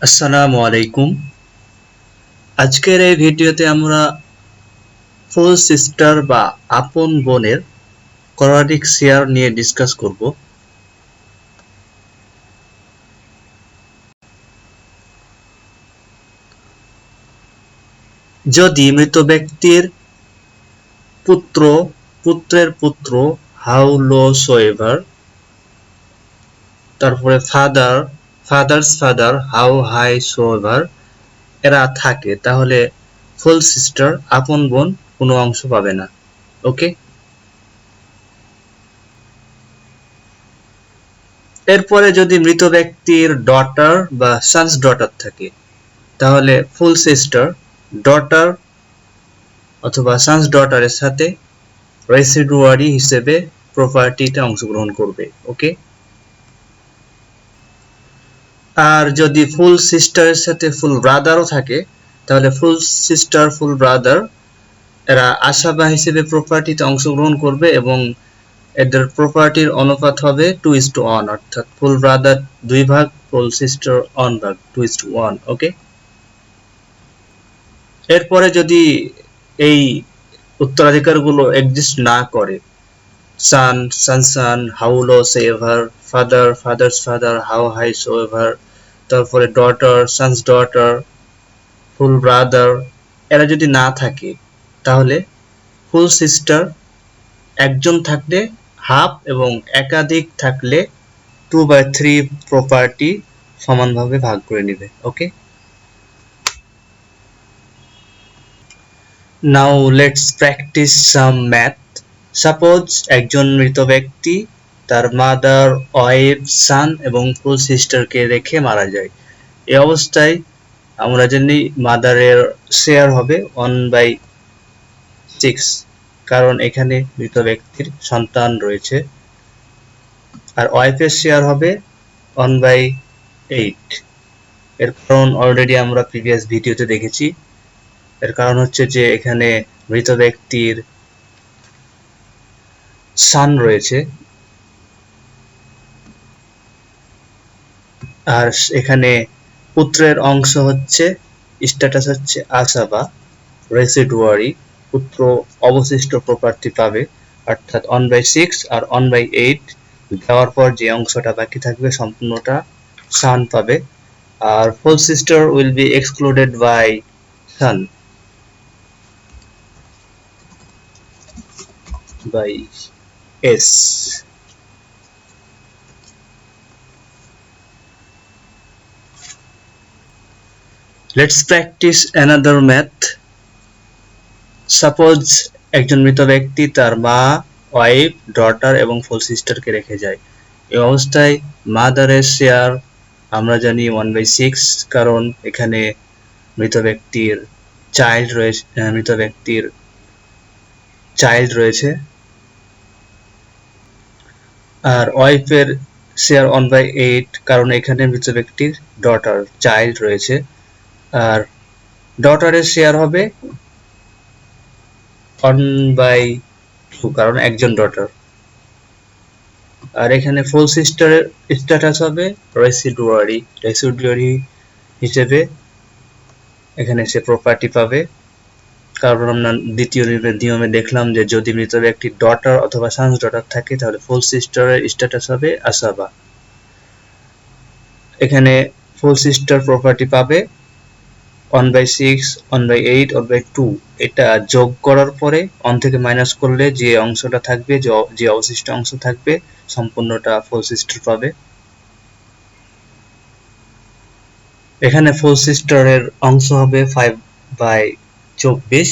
আসসালামু আলাইকুম। আজকের এই ভিডিওতে আমরা ফুল সিস্টার বা আপন বোনের quranic শেয়ার নিয়ে ডিসকাস করব। যদি মৃত ব্যক্তির পুত্র, পুত্রের পুত্র, হাউ লো সোয়েভার, তারপরে father, father's father, how high soever এরা থাকে, তাহলে ফুল সিস্টার আপন বোন কোনো অংশ পাবে না। ওকে, এরপরে যদি মৃত ব্যক্তির ডটার বা সন্স ডটার থাকে, তাহলে ফুল সিস্টার ডটার অথবা সন্স ডটারের সাথে রেসিডুয়ারি হিসেবে প্রপার্টিতে অংশগ্রহণ করবে। ওকে, আর যদি ফুল সিস্টারের সাথে ফুল ব্রাদারও থাকে, তাহলে ফুল সিস্টার ফুল ব্রাদার এরা আশাবা হিসেবে প্রপার্টিতে অংশগ্রহণ করবে এবং এদের প্রপার্টির অনুপাত হবে 2:1, অর্থাৎ ফুল ব্রাদার 2 ভাগ, ফুল সিস্টার 1 ভাগ, 2:1। ওকে, এরপরে যদি এই উত্তরাধিকারগুলো এক্সিস্ট না করে, son, son, how low soever, father, father's father, how high soever, তারপরে daughter, son's daughter, full brother এরা যদি না থাকে, তাহলে ফুল সিস্টার একজন থাকলে হাফ এবং একাধিক থাকলে 2/3 প্রপার্টি সমানভাবে ভাগ করে নেবে। Okay, now let's practise some math. Suppose একজন মৃত ব্যক্তি তার মাদার, ওয়াইফ, সান এবং ফুল সিস্টারকে রেখে মারা যায়। এই অবস্থায় আমরা জানি মাদারের শেয়ার হবে 1/6, কারণ এখানে মৃত ব্যক্তির সন্তান রয়েছে। আর ওয়াইফের শেয়ার হবে 1/8। এর কারণ অলরেডি আমরা প্রিভিয়াস ভিডিওতে দেখেছি। এর কারণ হচ্ছে যে এখানে মৃত ব্যক্তির সান রয়েছে, আর এখানে পুত্রের অংশ হচ্ছে, স্ট্যাটাস হচ্ছে আসাবা, রেসিডুয়ারি, পুত্র অবশিষ্ট প্রপার্টি পাবে, অর্থাৎ 1/6 আর 1/8 দেওয়ার পর যে অংশটা বাকি থাকবে সম্পূর্ণটা সান পাবে। আর full sister will be excluded by son by S. Let's practice another math. Suppose একজন মৃত ব্যক্তি তার মা, ওয়াইফ, ডটার এবং ফুল সিস্টারকে রেখে যায়। এই অবস্থায় মাদারের শেয়ার আমরা জানি 1/6, কারণ এখানে মৃত ব্যক্তির চাইল্ড রয়েছে। আর ওয়াইফের শেয়ার 1/8, কারণ এখানে মৃত ব্যক্তির ডটার চাইল্ড রয়েছে। আর ডটারের শেয়ার হবে 1/2, কারণ একজন ডটার। আর এখানে ফুল সিস্টারের স্ট্যাটাস হবে রেসিডুয়ারি হিসেবে এখানে সে প্রপার্টি পাবে, কারণ আমরা দ্বিতীয় নিয়মে দেখলাম যে যদি মৃত ব্যক্তির ডটার অথবা সন্স ডটার থাকে, তাহলে ফুল সিস্টারের স্ট্যাটাস হবে আসাবা। এখানে ফুল সিস্টার প্রপার্টি পাবে 1/6, 1/8, 1/2। এটা যোগ করার পরে 1 থেকে মাইনাস করলে যে অংশটা থাকবে, যে অবশিষ্ট অংশ থাকবে সম্পূর্ণটা ফুল সিস্টার পাবে। এখানে ফুল সিস্টারের অংশ হবে 5/24।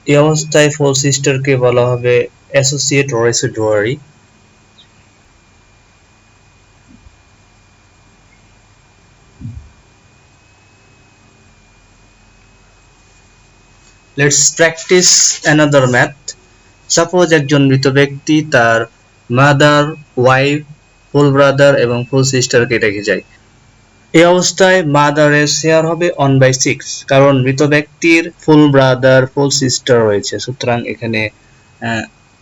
এই অবস্থায় ফুল সিস্টারকে বলা হবে associate রেসিডুয়ারি। Let's practice another math. Suppose একজন মৃত ব্যক্তি তার মাদার, ওয়াইফ, ফুল ব্রাদার এবং ফুল সিস্টারকে রেখে যায়। এই অবস্থায় মাদারের শেয়ার হবে 1/6, কারণ মৃত ব্যক্তির ফুল ব্রাদার, ফুল সিস্টার রয়েছে, সুতরাং এখানে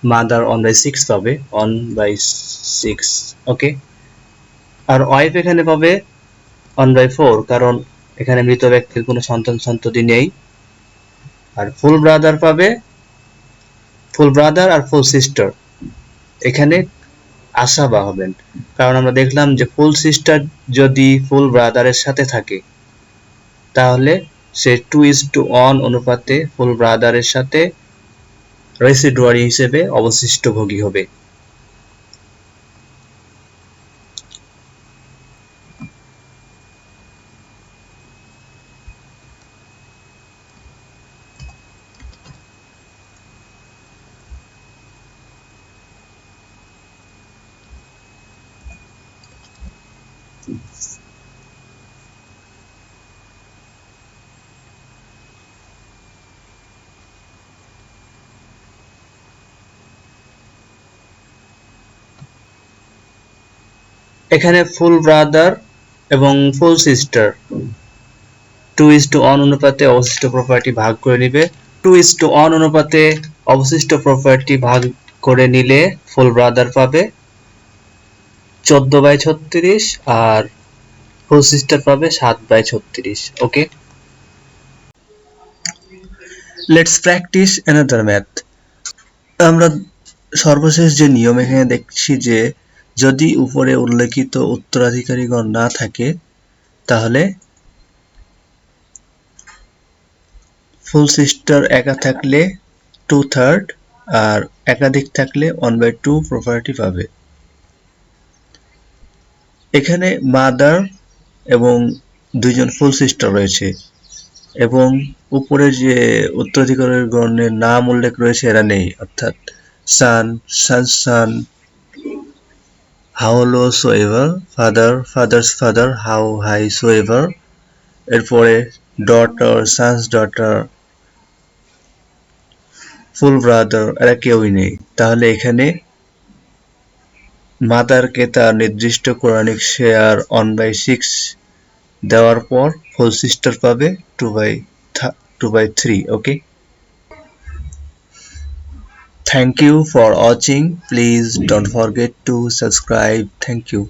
মাদার 1/6 পাবে, 1/6। ওকে, আর ওয়াইফ এখানে পাবে 1/4, কারণ এখানে মৃত ব্যক্তির কোনো সন্তান সন্ততি নেই। আর ফুল ব্রাদার পাবে ফুল ব্রাদার আর ফুল সিস্টার, এখানে আশাবা হবেন, কারণ আমরা দেখলাম যে ফুল সিস্টার যদি ফুল ব্রাদারের সাথে থাকে তাহলে সে 2:1 অনুপাতে ফুল ব্রাদারের সাথে রেসিডুয়ারি হিসেবে অবশিষ্ট ভোগী হবে। এখানে ফুল ব্রাদার এবং ফুল সিস্টার 2:1 অনুপাতে অবশিষ্ট প্রপার্টি ভাগ করে নিবে। 2:1 অনুপাতে অবশিষ্ট প্রপার্টি ভাগ করে নিলে ফুল ব্রাদার পাবে 14/36 আর ফুল সিস্টার পাবে 7/36। ওকে, লেটস প্র্যাকটিস অ্যানাদার ম্যাথ। আমরা সর্বশেষ যে নিয়ম এখানে দেখছি যে যদি উপরে উল্লেখিত উত্তরাধিকারীগণ না থাকে তাহলে ফুল সিস্টার একা থাকলে 2/3 আর একাধিক থাকলে 1/2 প্রপার্টি পাবে। এখানে মাদার এবং দুইজন ফুল সিস্টার রয়েছে এবং উপরে যে উত্তরাধিকারীর গণের নাম উল্লেখ রয়েছে এরা নেই, অর্থাৎ সান, সান, how low soever, father, father's father, how high soever, এরপরে ডটার, সানস ডটার, ফুল ব্রাদার, এরা কেউই নেই। তাহলে এখানে মাদারকে তার নির্দিষ্ট কোরআনিক শেয়ার 1/6 দেওয়ার পর ফুল সিস্টার পাবে 2/3। ওকে, thank you for watching. Please don't forget to subscribe. Thank you.